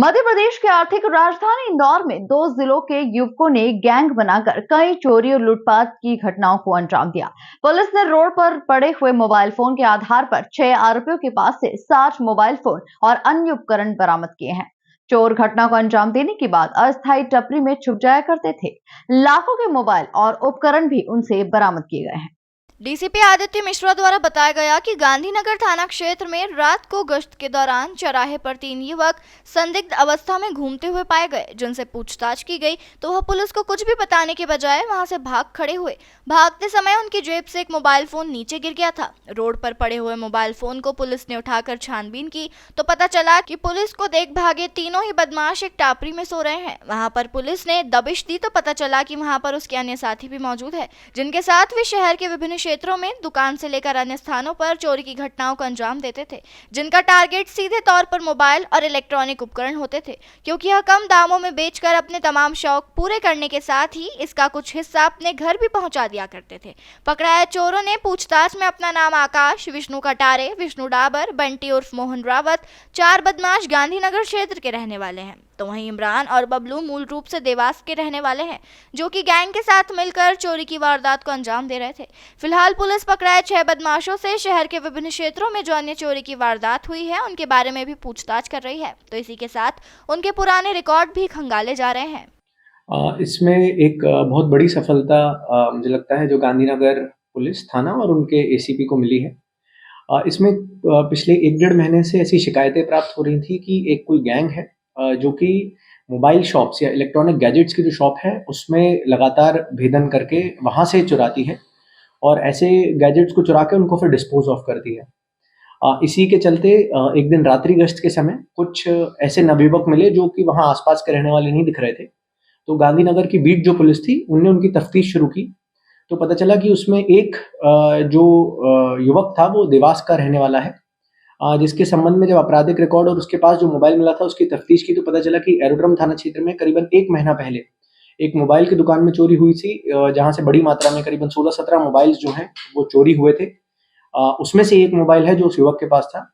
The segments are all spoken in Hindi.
मध्य प्रदेश के आर्थिक राजधानी इंदौर में 2 जिलों के युवकों ने गैंग बनाकर कई चोरी और लूटपाट की घटनाओं को अंजाम दिया। पुलिस ने रोड पर पड़े हुए मोबाइल फोन के आधार पर 6 आरोपियों के पास से 60 मोबाइल फोन और अन्य उपकरण बरामद किए हैं। चोर घटना को अंजाम देने के बाद अस्थायी टपरी में छुप जाया करते थे। लाखों के मोबाइल और उपकरण भी उनसे बरामद किए गए हैं। डीसीपी आदित्य मिश्रा द्वारा बताया गया कि गांधीनगर थाना क्षेत्र में रात को गश्त के दौरान चौराहे पर 3 युवक संदिग्ध अवस्था में घूमते हुए पाए गए, जिनसे पूछताछ की गई तो वह पुलिस को कुछ भी बताने के बजाय वहां से भाग खड़े हुए। भागते समय उनकी जेब से एक मोबाइल फोन नीचे गिर गया था। रोड पर पड़े हुए मोबाइल फोन को पुलिस ने उठाकर छानबीन की तो पता चला कि पुलिस को देख भागे तीनों ही बदमाश एक टापरी में सो रहे हैं। वहां पर पुलिस ने दबिश दी तो पता चला कि वहां पर उसके अन्य साथी भी मौजूद है, जिनके साथ वे शहर के विभिन्न क्षेत्रों में दुकान से लेकर अन्य स्थानों पर चोरी की घटनाओं को अंजाम देते थे, जिनका टारगेट सीधे तौर पर मोबाइल और इलेक्ट्रॉनिक उपकरण होते थे, क्योंकि यह कम दामों में बेचकर अपने तमाम शौक पूरे करने के साथ ही इसका कुछ हिस्सा अपने घर भी पहुंचा दिया करते थे। पकड़ाए चोरों ने पूछताछ में अपना नाम आकाश, विष्णु कटारे, विष्णु डाबर, बंटी उर्फ मोहन रावत, 4 बदमाश गांधीनगर क्षेत्र के रहने वाले हैं, तो वहीं इमरान और बबलू मूल रूप से देवास के रहने वाले हैं, जो कि गैंग के साथ मिलकर चोरी की वारदात को अंजाम दे रहे थे। फिलहाल पुलिस पकड़ाए 6 बदमाशों से शहर के विभिन्न क्षेत्रों में जो अन्य चोरी की वारदात हुई है उनके बारे में भी पूछताछ कर रही है, तो इसी के साथ उनके पुराने रिकॉर्ड भी खंगाले जा रहे हैं। इसमें एक बहुत बड़ी सफलता मुझे लगता है जो गांधीनगर पुलिस थाना और उनके एसीपी को मिली है। इसमें पिछले 1 डेढ़ महीने से ऐसी शिकायतें प्राप्त हो रही थी कि एक कोई गैंग है जो कि मोबाइल शॉप्स या इलेक्ट्रॉनिक गैजेट्स की जो शॉप है उसमें लगातार भेदन करके वहाँ से चुराती है और ऐसे गैजेट्स को चुरा के उनको फिर डिस्पोज ऑफ करती है। इसी के चलते एक दिन रात्रि गश्त के समय कुछ ऐसे नवयुवक मिले जो कि वहाँ आसपास के रहने वाले नहीं दिख रहे थे। तो गांधीनगर की बीट जो पुलिस थी उनने उनकी तफ्तीश शुरू की तो पता चला कि उसमें एक जो युवक था वो देवास का रहने वाला है, जिसके संबंध में जब आपराधिक रिकॉर्ड और उसके पास जो मोबाइल मिला था उसकी तफ्तीश की तो पता चला कि एरोड्रम थाना क्षेत्र में करीबन 1 महीना पहले एक मोबाइल की दुकान में चोरी हुई थी, जहां से बड़ी मात्रा में करीबन 16-17 मोबाइल जो हैं वो चोरी हुए थे। उसमें से एक मोबाइल है जो उस युवक के पास था।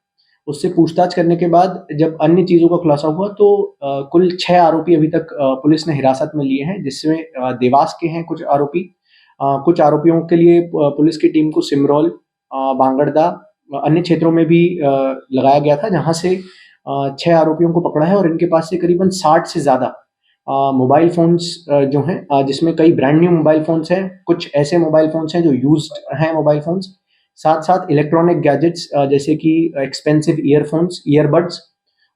उससे पूछताछ करने के बाद जब अन्य चीज़ों का खुलासा हुआ तो कुल 6 आरोपी अभी तक पुलिस ने हिरासत में लिए हैं, जिसमें देवास के हैं कुछ आरोपी। कुछ आरोपियों के लिए पुलिस की टीम को सिमरौल, बांगड़दा, अन्य क्षेत्रों में भी लगाया गया था, जहां से 6 आरोपियों को पकड़ा है और इनके पास से करीबन 60 से ज़्यादा मोबाइल फ़ोन्स जो हैं, जिसमें कई ब्रांड न्यू मोबाइल फ़ोन्स हैं, कुछ ऐसे मोबाइल फ़ोन्स हैं जो यूज्ड हैं मोबाइल फ़ोन्स, साथ-साथ इलेक्ट्रॉनिक गैजेट्स जैसे कि एक्सपेंसिव ईयरफ़ोन्स, ईयरबड्स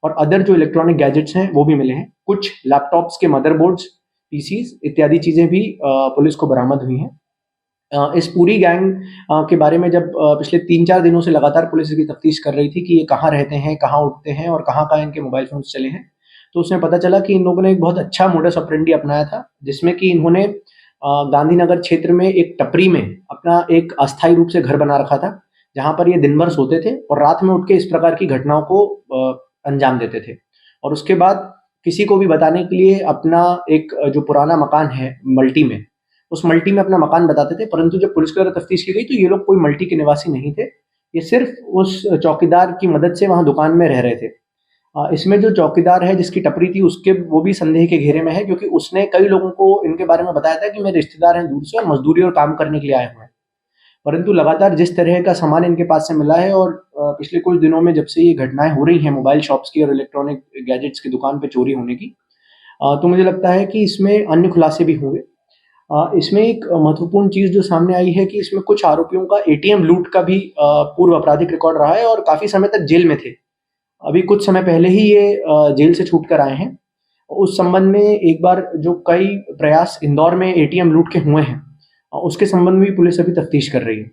और अदर जो इलेक्ट्रॉनिक गैजेट्स हैं वो भी मिले हैं। कुछ लैपटॉप्स के मदरबोर्ड्स, पीसीज़ इत्यादि चीज़ें भी पुलिस को बरामद हुई हैं। इस पूरी गैंग के बारे में जब पिछले 3-4 दिनों से लगातार पुलिस इसकी तफ्तीश कर रही थी कि ये कहाँ रहते हैं, कहाँ उठते हैं और कहाँ-कहाँ इनके मोबाइल फ़ोन्स चले हैं, तो उसमें पता चला कि इन लोगों ने एक बहुत अच्छा मोडस ऑपरेंडी अपनाया था, जिसमें कि इन्होंने गांधीनगर क्षेत्र में एक टपरी में अपना एक अस्थायी रूप से घर बना रखा था, जहाँ पर ये दिन भर सोते थे और रात में उठ के इस प्रकार की घटनाओं को अंजाम देते थे। और उसके बाद किसी को भी बताने के लिए अपना एक जो पुराना मकान है मल्टी में, उस मल्टी में अपना मकान बताते थे, परंतु जब पुलिस द्वारा तफ्तीश की गई तो ये लोग कोई मल्टी के निवासी नहीं थे। ये सिर्फ उस चौकीदार की मदद से वहाँ दुकान में रह रहे थे। इसमें जो चौकीदार है जिसकी टपरी थी उसके वो भी संदेह के घेरे में है, क्योंकि उसने कई लोगों को इनके बारे में बताया था कि मेरे रिश्तेदार हैं दूर से और मजदूरी और काम करने के लिए आए हुए हैं। परंतु लगातार जिस तरह का सामान इनके पास से मिला है और पिछले कुछ दिनों में जब से ये घटनाएं हो रही हैं मोबाइल शॉप्स की और इलेक्ट्रॉनिक गैजेट्स की दुकान पे चोरी होने की, तो मुझे लगता है कि इसमें अन्य खुलासे भी होंगे। इसमें एक महत्वपूर्ण चीज़ जो सामने आई है कि इसमें कुछ आरोपियों का एटीएम लूट का भी पूर्व आपराधिक रिकॉर्ड रहा है और काफ़ी समय तक जेल में थे। अभी कुछ समय पहले ही ये जेल से छूट कर आए हैं। उस संबंध में एक बार जो कई प्रयास इंदौर में एटीएम लूट के हुए हैं, उसके संबंध में भी पुलिस अभी तफ्तीश कर रही है।